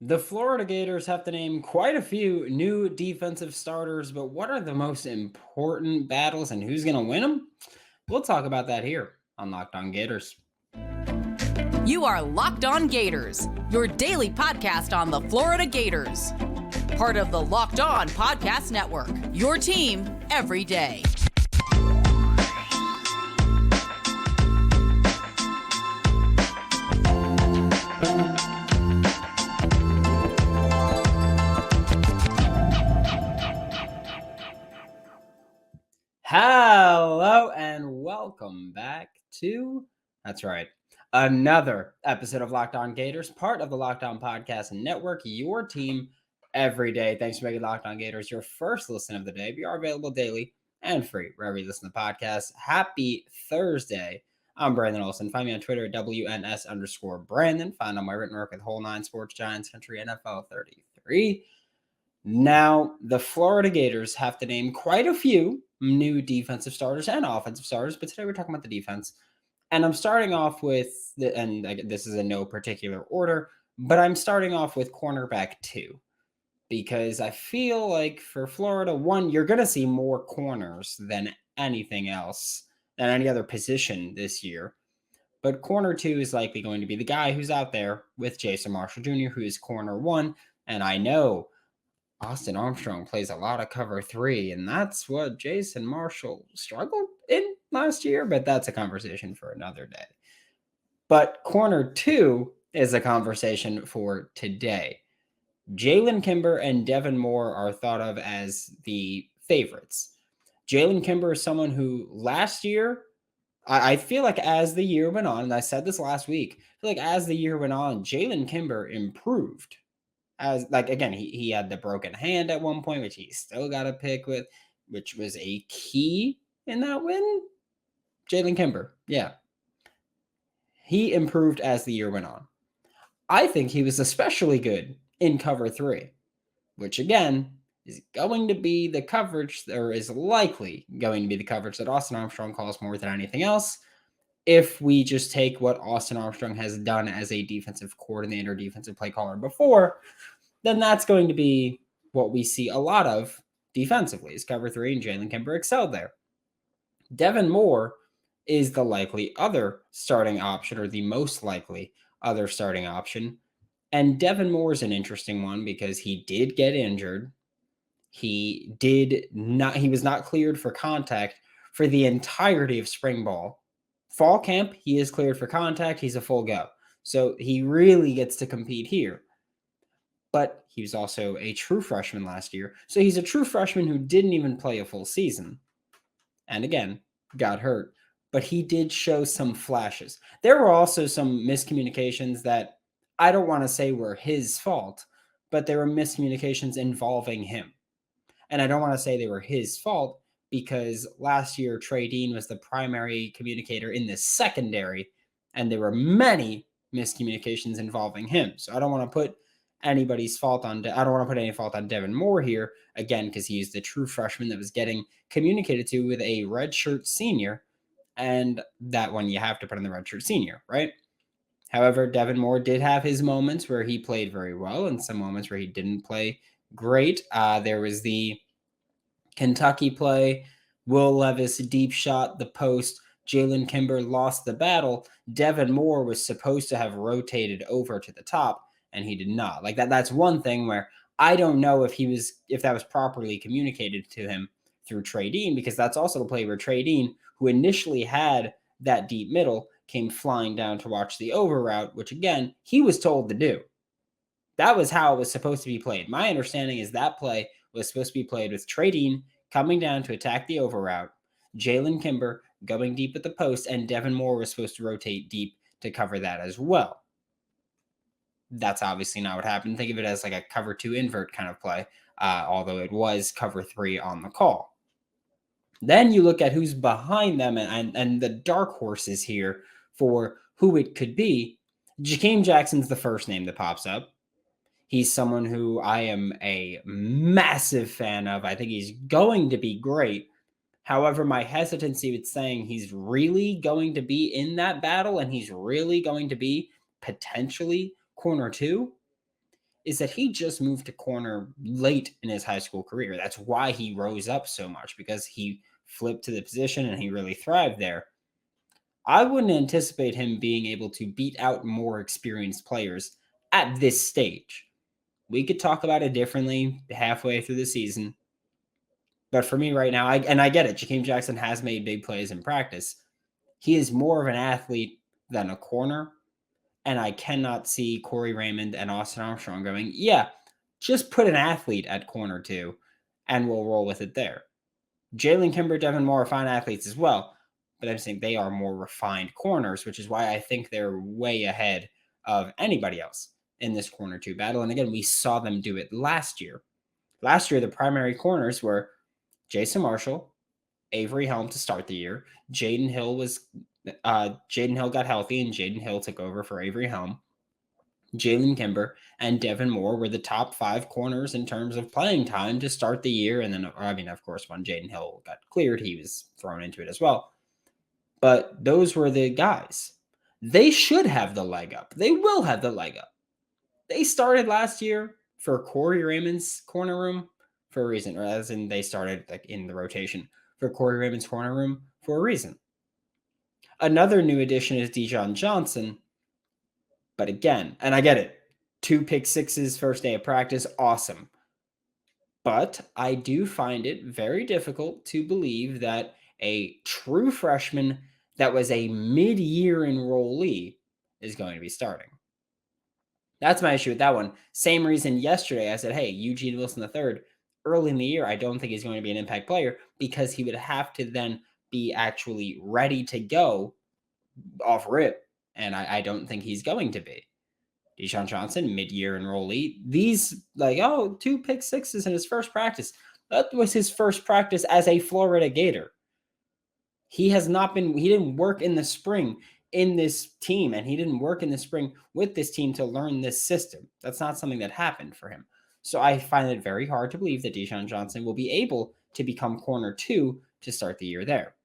The Florida Gators have to name quite a few new defensive starters, but what are the most important battles and who's going to win them? We'll talk about that here on Locked On Gators. You are Locked On Gators, your daily podcast on the Florida Gators. Part of the Locked On Podcast Network, your team every day. Hello and welcome back to, that's right, another episode of Locked On Gators, part of the Locked On Podcast Network, your team every day. Thanks for making Locked On Gators your first listen of the day. We are available daily and free wherever you listen to the podcast. Happy Thursday. I'm Brandon Olsen. Find me on Twitter at WNS_Brandon. Find on my written work at Whole Nine Sports, Giants Country, NFL 33. Now, the Florida Gators have to name quite a few new defensive starters and offensive starters, but today we're talking about the defense. And I'm starting off with, this is in no particular order, but I'm starting off with cornerback 2, because I feel like for Florida, 1, you're going to see more corners than anything else, than any other position this year. But corner 2 is likely going to be the guy who's out there with Jason Marshall Jr., who is corner 1. And I know Austin Armstrong plays a lot of cover 3, and that's what Jason Marshall struggled in last year, but that's a conversation for another day. But corner 2 is a conversation for today. Jalen, Kimber, and Devin Moore are thought of as the favorites. Jalen Kimber is someone who last year, I feel like as the year went on, and I said this last week, I feel like as the year went on, Jalen Kimber improved. As like, again, he had the broken hand at one point, which he still got a pick with, which was a key in that win. Jalen Kimber, yeah. He improved as the year went on. I think he was especially good in cover 3, which again is going to be the coverage, or is likely going to be the coverage that Austin Armstrong calls more than anything else. If we just take what Austin Armstrong has done as a defensive coordinator, defensive play caller before, then that's going to be what we see a lot of defensively, is cover 3, and Jalen Kimber excelled there. Devin Moore is the likely other starting option, or the most likely other starting option. And Devin Moore is an interesting one because he did get injured. He was not cleared for contact for the entirety of spring ball. Fall camp, he is cleared for contact. He's a full go. So he really gets to compete here. But he was also a true freshman last year. So he's a true freshman who didn't even play a full season. And again, got hurt. But he did show some flashes. There were also some miscommunications that I don't want to say were his fault, but there were miscommunications involving him. And I don't want to say they were his fault because last year Trey Dean was the primary communicator in the secondary, and there were many miscommunications involving him. So I don't want to put anybody's fault on. I don't want to put any fault on Devin Moore here, again, because he's the true freshman that was getting communicated to with a redshirt senior, and that one you have to put in the redshirt senior, right? However, Devin Moore did have his moments where he played very well and some moments where he didn't play great. There was the Kentucky play, Will Levis deep shot the post, Jalen Kimber lost the battle. Devin Moore was supposed to have rotated over to the top, and he did not. Like that's one thing where I don't know if that was properly communicated to him through Trey Dean, because that's also the play where Trey Dean, who initially had that deep middle, came flying down to watch the over route, which again, he was told to do. That was how it was supposed to be played. My understanding is that play was supposed to be played with Trey Dean coming down to attack the over route, Jalen Kimber going deep at the post, and Devin Moore was supposed to rotate deep to cover that as well. That's obviously not what happened. Think of it as like a cover 2 invert kind of play, although it was cover 3 on the call. Then you look at who's behind them and the dark horses here for who it could be. Jakeem Jackson's the first name that pops up. He's someone who I am a massive fan of. I think he's going to be great. However, my hesitancy with saying he's really going to be in that battle and he's really going to be potentially corner 2 is that he just moved to corner late in his high school career. That's why he rose up so much, because he flipped to the position and he really thrived there. I wouldn't anticipate him being able to beat out more experienced players at this stage. We could talk about it differently halfway through the season. But for me right now, I get it. Jakeem Jackson has made big plays in practice. He is more of an athlete than a corner. And I cannot see Corey Raymond and Austin Armstrong going, yeah, just put an athlete at corner 2 and we'll roll with it there. Jalen, Kimber, Devin Moore are fine athletes as well, but I'm saying they are more refined corners, which is why I think they're way ahead of anybody else in this corner 2 battle. And again, we saw them do it last year. Last year, the primary corners were Jason Marshall, Avery Helm to start the year. Jaden Hill got healthy, and Jaden Hill took over for Avery Helm. Jalen, Kimber, and Devin Moore were the top 5 corners in terms of playing time to start the year. And then, of course, when Jaden Hill got cleared, he was thrown into it as well. But those were the guys. They should have the leg up. They will have the leg up. They started last year for Corey Raymond's corner room for a reason, or as in they started like in the rotation for Corey Raymond's corner room for a reason. Another new addition is Dijon Johnson. But again, and I get it, 2 pick sixes first day of practice, awesome. But I do find it very difficult to believe that a true freshman that was a mid-year enrollee is going to be starting. That's my issue with that one. Same reason yesterday I said, hey, Eugene Wilson III, early in the year, I don't think he's going to be an impact player because he would have to then be actually ready to go off rip. And I don't think he's going to be. Deshaun Johnson, mid-year enrollee. These, 2 pick sixes in his first practice. That was his first practice as a Florida Gator. He didn't work in the spring in this team, and he didn't work in the spring with this team to learn this system. That's not something that happened for him. So I find it very hard to believe that Deshaun Johnson will be able to become corner 2 to start the year there.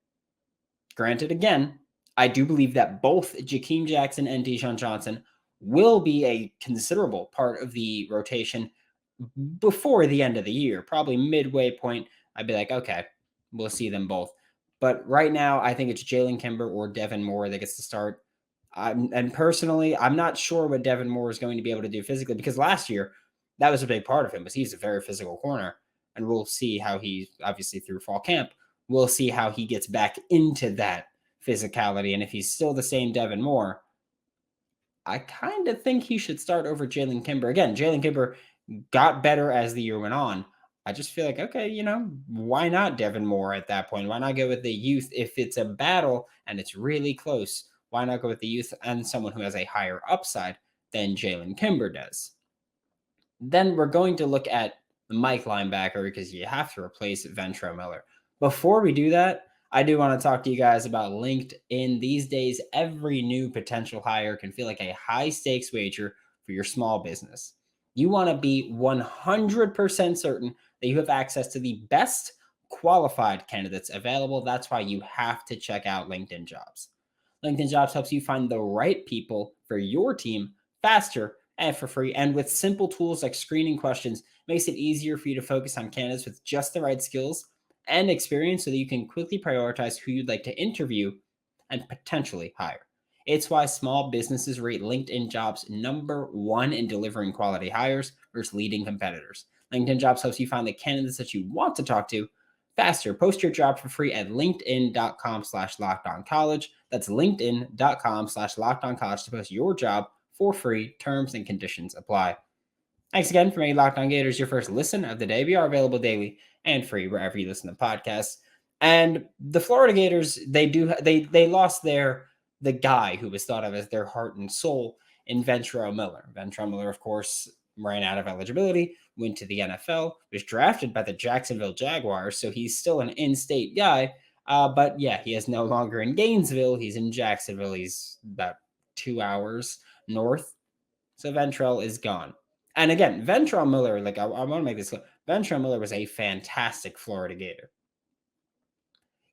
Granted, again, I do believe that both Jakeem Jackson and Deshaun Johnson will be a considerable part of the rotation before the end of the year. Probably midway point, I'd be like, okay, we'll see them both. But right now, I think it's Jalen Kimber or Devin Moore that gets to start. And personally, I'm not sure what Devin Moore is going to be able to do physically, because last year, that was a big part of him, was he's a very physical corner. And we'll see how he, obviously through fall camp, we'll see how he gets back into that physicality. And if he's still the same Devin Moore, I kind of think he should start over Jalen Kimber. Again, Jalen Kimber got better as the year went on. I just feel like, okay, why not Devin Moore at that point? Why not go with the youth? If it's a battle and it's really close, why not go with the youth and someone who has a higher upside than Jalen Kimber does? Then we're going to look at the Mike linebacker, because you have to replace Ventrell Miller. Before we do that, I do want to talk to you guys about LinkedIn. These days, every new potential hire can feel like a high-stakes wager for your small business. You want to be 100% certain that you have access to the best qualified candidates available. That's why you have to check out LinkedIn Jobs. LinkedIn Jobs helps you find the right people for your team faster and for free. And with simple tools like screening questions, makes it easier for you to focus on candidates with just the right skills and experience so that you can quickly prioritize who you'd like to interview and potentially hire. It's why small businesses rate LinkedIn Jobs #1 in delivering quality hires versus leading competitors. LinkedIn Jobs helps you find the candidates that you want to talk to faster. Post your job for free at linkedin.com/lockedoncollege. That's linkedin.com/lockedoncollege to post your job for free. Terms and conditions apply. Thanks again for making Locked On Gators your first listen of the day. We are available daily and free wherever you listen to podcasts. And the Florida Gators, they lost the guy who was thought of as their heart and soul in Ventrell Miller. Ventrell Miller, of course, ran out of eligibility, went to the NFL, was drafted by the Jacksonville Jaguars, so he's still an in-state guy. But yeah, he is no longer in Gainesville. He's in Jacksonville. He's about 2 hours north. So Ventrell is gone. And again, Ventrell Miller, I want to make this clear. Ventrell Miller was a fantastic Florida Gator.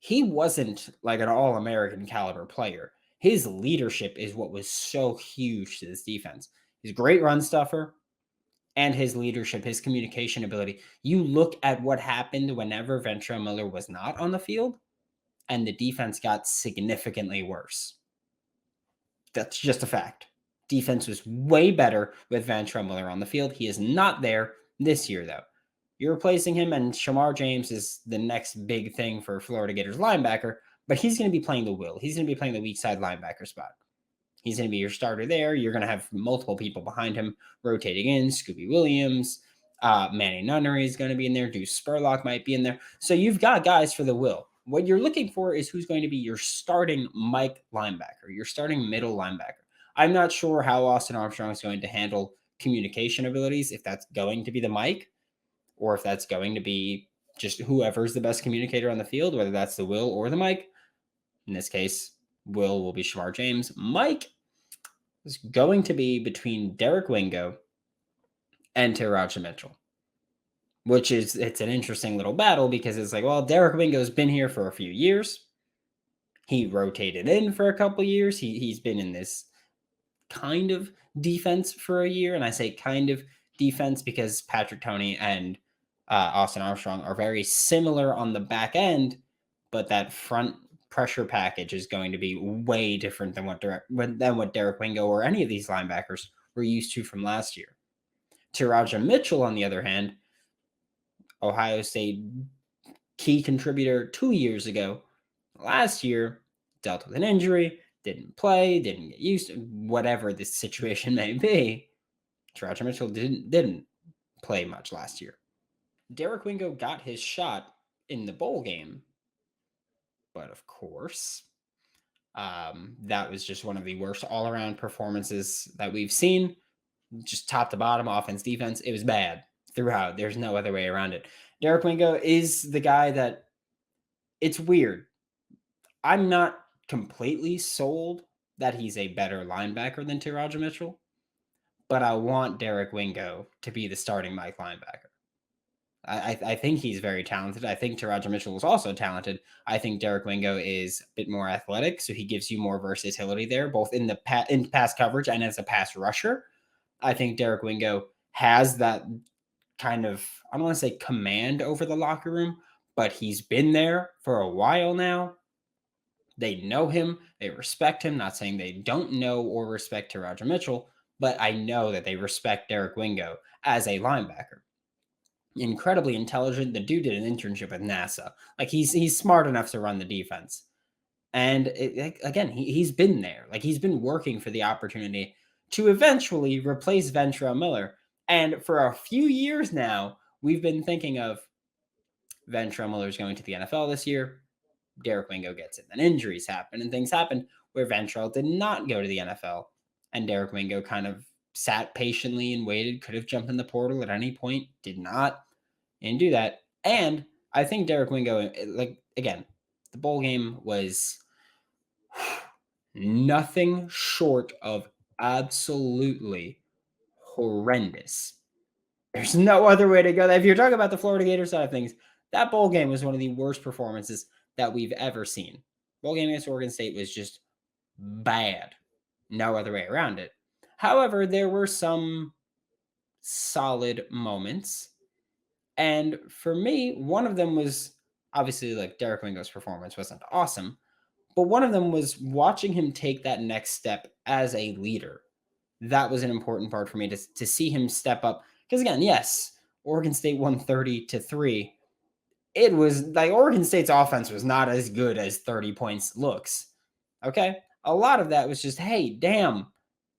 He wasn't like an all-American caliber player. His leadership is what was so huge to this defense. He's a great run stuffer. and his leadership, his communication ability. You look at what happened whenever Ventrell Miller was not on the field, and the defense got significantly worse. That's just a fact. Defense was way better with Ventrell Miller on the field. He is not there this year, though. You're replacing him, and Shamar James is the next big thing for Florida Gators linebacker, but he's going to be playing the will. He's going to be playing the weak side linebacker spot. He's going to be your starter there. You're going to have multiple people behind him rotating in. Scooby Williams, Manny Nunnery is going to be in there. Deuce Spurlock might be in there. So you've got guys for the will. What you're looking for is who's going to be your starting Mike linebacker, your starting middle linebacker. I'm not sure how Austin Armstrong is going to handle communication abilities, if that's going to be the Mike, or if that's going to be just whoever's the best communicator on the field, whether that's the Will or the Mike. In this case, will be Shamar James. Mike is going to be between Derek Wingo and Teradja Mitchell, which is, it's an interesting little battle because it's like, well, Derek Wingo's been here for a few years. He rotated in for a couple years. He's been in this kind of defense for a year. And I say kind of defense because Patrick Toney and Austin Armstrong are very similar on the back end, but that front pressure package is going to be way different than what Derek Wingo or any of these linebackers were used to from last year. Teradja Mitchell, on the other hand, Ohio State key contributor 2 years ago. Last year, dealt with an injury, didn't play, didn't get used to, whatever the situation may be. Teradja Mitchell didn't play much last year. Derek Wingo got his shot in the bowl game, but of course, that was just one of the worst all-around performances that we've seen. Just top to bottom, offense, defense, it was bad throughout. There's no other way around it. Derek Wingo is the guy that, it's weird. I'm not completely sold that he's a better linebacker than Teradja Mitchell, but I want Derek Wingo to be the starting Mike linebacker. I think he's very talented. I think Teradja Mitchell is also talented. I think Derek Wingo is a bit more athletic, so he gives you more versatility there, both in pass coverage and as a pass rusher. I think Derek Wingo has that kind of, I don't want to say command over the locker room, but he's been there for a while now. They know him. They respect him. Not saying they don't know or respect Teradja Mitchell, but I know that they respect Derek Wingo as a linebacker. Incredibly intelligent. The dude did an internship with NASA. Like he's smart enough to run the defense. And again, he's been there. Like he's been working for the opportunity to eventually replace Ventrell Miller. And for a few years now, we've been thinking of Ventrell Miller's going to the NFL this year. Derek Wingo gets it. Then injuries happen and things happen where Ventrell did not go to the NFL. And Derek Wingo kind of sat patiently and waited, could have jumped in the portal at any point, did not, and do that. And I think Derek Wingo, like, again, the bowl game was nothing short of absolutely horrendous. There's no other way to go. If you're talking about the Florida Gators side of things, that bowl game was one of the worst performances that we've ever seen. Bowl game against Oregon State was just bad. No other way around it. However, there were some solid moments. And for me, one of them was obviously like Derek Wingo's performance wasn't awesome, but one of them was watching him take that next step as a leader. That was an important part for me to see him step up. Because again, yes, Oregon State won 30-3. It was like Oregon State's offense was not as good as 30 points looks. Okay? A lot of that was just, hey, damn,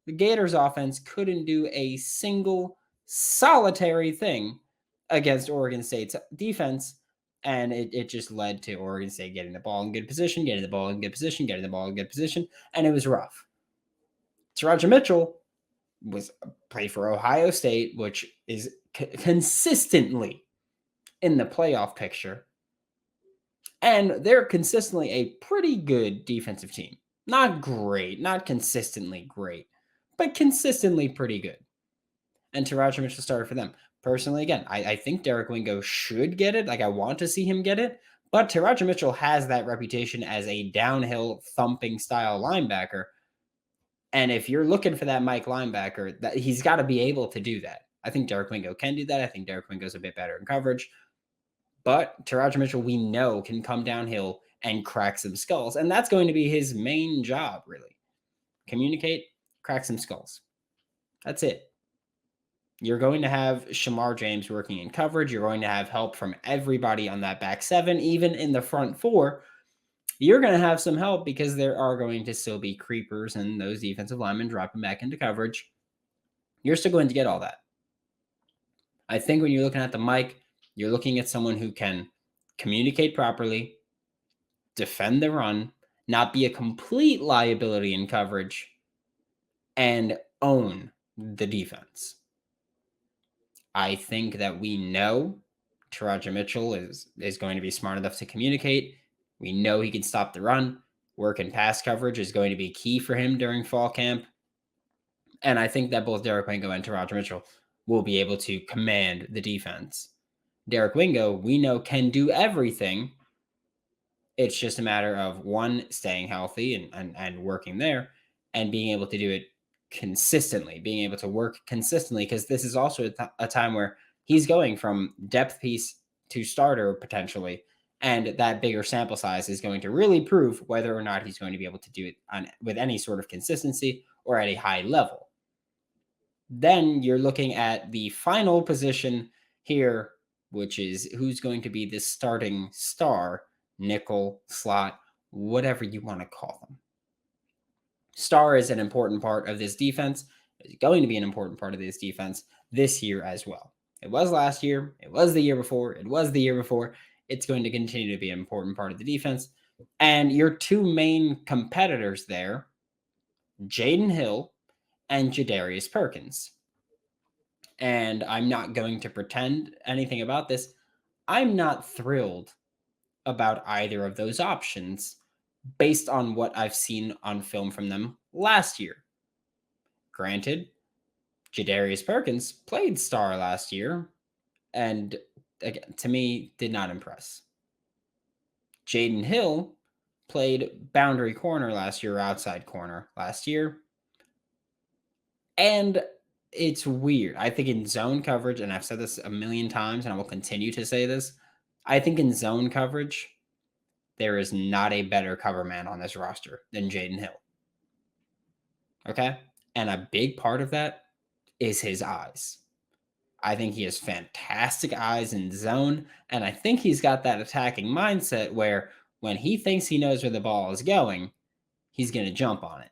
the Gators offense couldn't do a single solitary thing against Oregon State's defense. And it just led to Oregon State getting the ball in good position, getting the ball in good position, getting the ball in good position. And it was rough. Teradja Mitchell played for Ohio State, which is consistently in the playoff picture. And they're consistently a pretty good defensive team. Not great, not consistently great, but consistently pretty good. And Teradja Mitchell started for them. Personally, again, I think Derek Wingo should get it. Like, I want to see him get it. But Teradja Mitchell has that reputation as a downhill thumping style linebacker. And if you're looking for that Mike linebacker, that he's got to be able to do that. I think Derek Wingo can do that. I think Derek Wingo's a bit better in coverage. But Teradja Mitchell, we know, can come downhill and crack some skulls. And that's going to be his main job, really. Communicate, crack some skulls. That's it. You're going to have Shamar James working in coverage. You're going to have help from everybody on that back seven, even in the front four. You're going to have some help because there are going to still be creepers and those defensive linemen dropping back into coverage. You're still going to get all that. I think when you're looking at the mic, you're looking at someone who can communicate properly, defend the run, not be a complete liability in coverage, and own the defense. I think that we know Teradja Mitchell is going to be smart enough to communicate. We know he can stop the run. Work and pass coverage is going to be key for him during fall camp. And I think that both Derek Wingo and Teradja Mitchell will be able to command the defense. Derek Wingo, we know, can do everything. It's just a matter of, one, staying healthy and working there, and being able to do it consistently, being able to work consistently, because this is also a time where he's going from depth piece to starter potentially, and that bigger sample size is going to really prove whether or not he's going to be able to do it with any sort of consistency or at a high level. Then you're looking at the final position here, which is who's going to be the starting star, nickel, slot, whatever you want to call them. Star is an important part of this defense. It's going to be an important part of this defense this year as well. It was last year. It was the year before. It was the year before. It's going to continue to be an important part of the defense. And your two main competitors there, Jaden Hill and Jadarius Perkins. And I'm not going to pretend anything about this. I'm not thrilled about either of those options based on what I've seen on film from them last year. Granted, Jadarius Perkins played star last year and, again, to me, did not impress. Jaden Hill played boundary corner last year, or outside corner last year. And it's weird. I think in zone coverage, and I've said this a million times, and I will continue to say this, I think in zone coverage, there is not a better cover man on this roster than Jaden Hill. Okay? And a big part of that is his eyes. I think he has fantastic eyes in zone, and I think he's got that attacking mindset where when he thinks he knows where the ball is going, he's going to jump on it.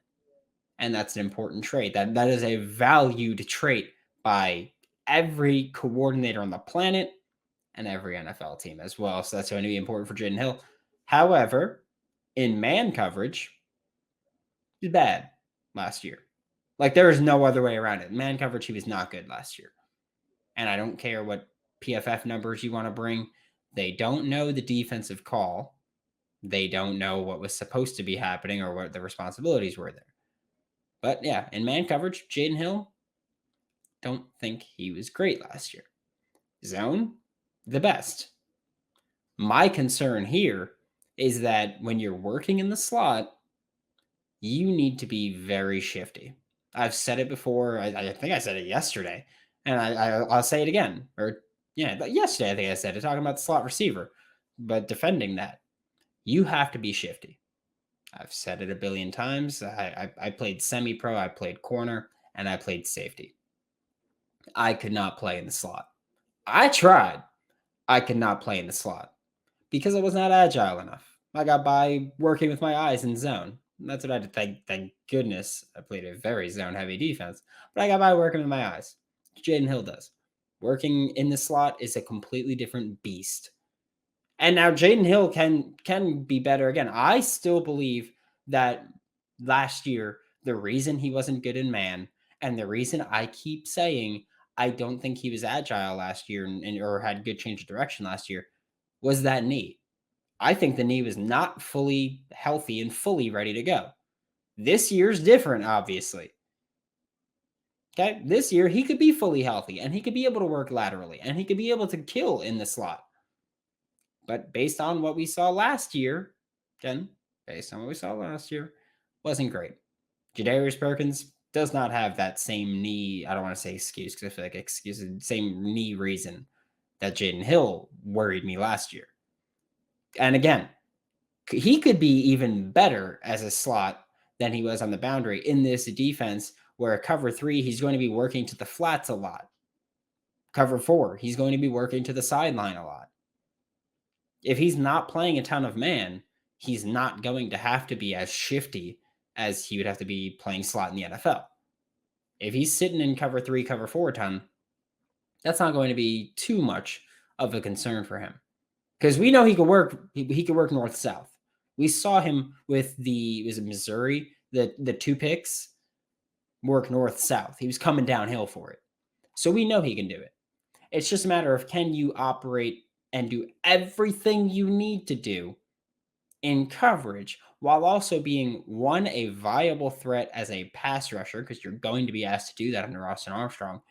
And that's an important trait. That is a valued trait by every coordinator on the planet and every NFL team as well. So that's going to be important for Jaden Hill. However, in man coverage, he's bad last year. Like, there is no other way around it. In man coverage, he was not good last year. And I don't care what PFF numbers you want to bring. They don't know the defensive call. They don't know what was supposed to be happening or what the responsibilities were there. But yeah, in man coverage, Jaden Hill, don't think he was great last year. Zone, the best. My concern here is that when you're working in the slot, you need to be very shifty. I've said it before. I think I said it yesterday, and I'll say it again. Yesterday I think I said it, talking about the slot receiver, but defending that. You have to be shifty. I've said it a billion times. I played semi-pro, I played corner, and I played safety. I could not play in the slot. I tried. I could not play in the slot because I was not agile enough. I got by working with my eyes in zone. That's what I did. Thank goodness I played a very zone-heavy defense, but I got by working with my eyes. Jaden Hill does. Working in the slot is a completely different beast. And now Jaden Hill can be better again. I still believe that last year, the reason he wasn't good in man, and the reason I keep saying I don't think he was agile last year or had good change of direction last year, was that knee. I think the knee was not fully healthy and fully ready to go. This year's different, obviously. Okay, this year he could be fully healthy, and he could be able to work laterally, and he could be able to kill in the slot. But based on what we saw last year, wasn't great. Jadarius Perkins, does not have that same knee. I don't want to say excuse because I feel like excuse is the same knee reason that Jaden Hill worried me last year. And again, he could be even better as a slot than he was on the boundary in this defense where cover 3, he's going to be working to the flats a lot. Cover 4, he's going to be working to the sideline a lot. If he's not playing a ton of man, he's not going to have to be as shifty as he would have to be playing slot in the NFL. If he's sitting in cover 3, cover 4 a ton, that's not going to be too much of a concern for him. Because we know he could work. He could work north-south. We saw him with was it Missouri, the 2 picks, work north-south. He was coming downhill for it. So we know he can do it. It's just a matter of can you operate and do everything you need to do in coverage while also being, one, a viable threat as a pass rusher, because you're going to be asked to do that under Austin Armstrong,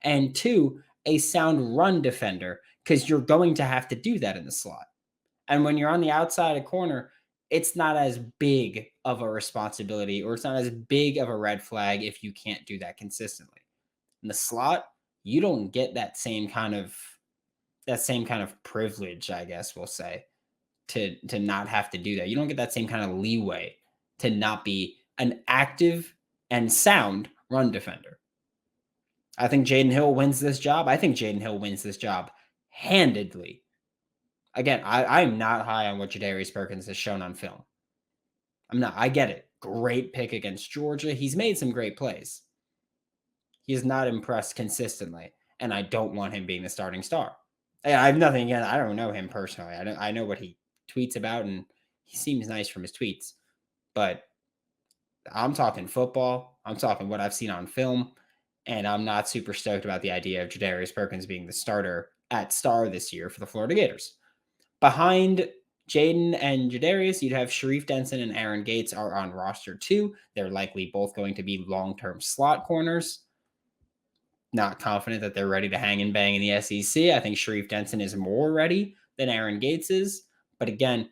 and 2, a sound run defender, because you're going to have to do that in the slot. And when you're on the outside of corner, it's not as big of a responsibility, or it's not as big of a red flag if you can't do that consistently. In the slot, you don't get that same kind of privilege, I guess we'll say, to not have to do that. You don't get that same kind of leeway to not be an active and sound run defender. I think Jaden Hill wins this job. I think Jaden Hill wins this job handedly. Again, I'm not high on what Jadarius Perkins has shown on film. I'm not. I get it. Great pick against Georgia. He's made some great plays. He's not impressed consistently, and I don't want him being the starting star. I have nothing against. I don't know him personally. I know what he tweets about, and he seems nice from his tweets. But I'm talking football. I'm talking what I've seen on film, and I'm not super stoked about the idea of Jadarius Perkins being the starter at star this year for the Florida Gators. Behind Jaden and Jadarius, you'd have Sharif Denson and Aaron Gates are on roster 2. They're likely both going to be long-term slot corners. Not confident that they're ready to hang and bang in the SEC. I think Sharif Denson is more ready than Aaron Gates is. But again,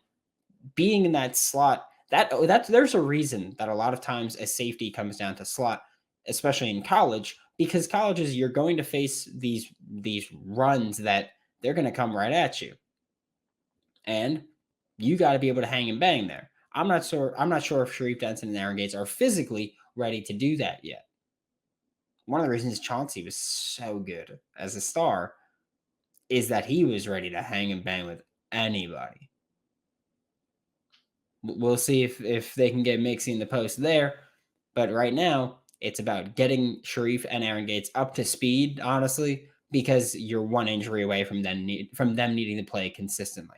being in that slot, there's a reason that a lot of times a safety comes down to slot, especially in college, because colleges, you're going to face these runs that they're going to come right at you. And you got to be able to hang and bang there. I'm not sure if Sharif Denson and Aaron Gates are physically ready to do that yet. One of the reasons Chauncey was so good as a star is that he was ready to hang and bang with anybody. We'll see if they can get Mixie in the post there. But right now, it's about getting Sharif and Aaron Gates up to speed, honestly, because you're one injury away from them needing to play consistently.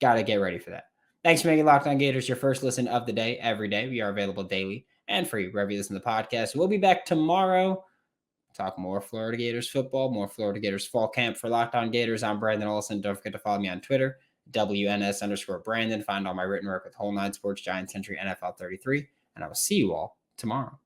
Got to get ready for that. Thanks for making Locked On Gators your first listen of the day every day. We are available daily and free wherever you listen to the podcast. We'll be back tomorrow. Talk more Florida Gators football, more Florida Gators fall camp. For Locked On Gators, I'm Brandon Olsen. Don't forget to follow me on Twitter, WNS_Brandon. Find all my written work with Whole 9 Sports, Giants Century, NFL 33. And I will see you all tomorrow.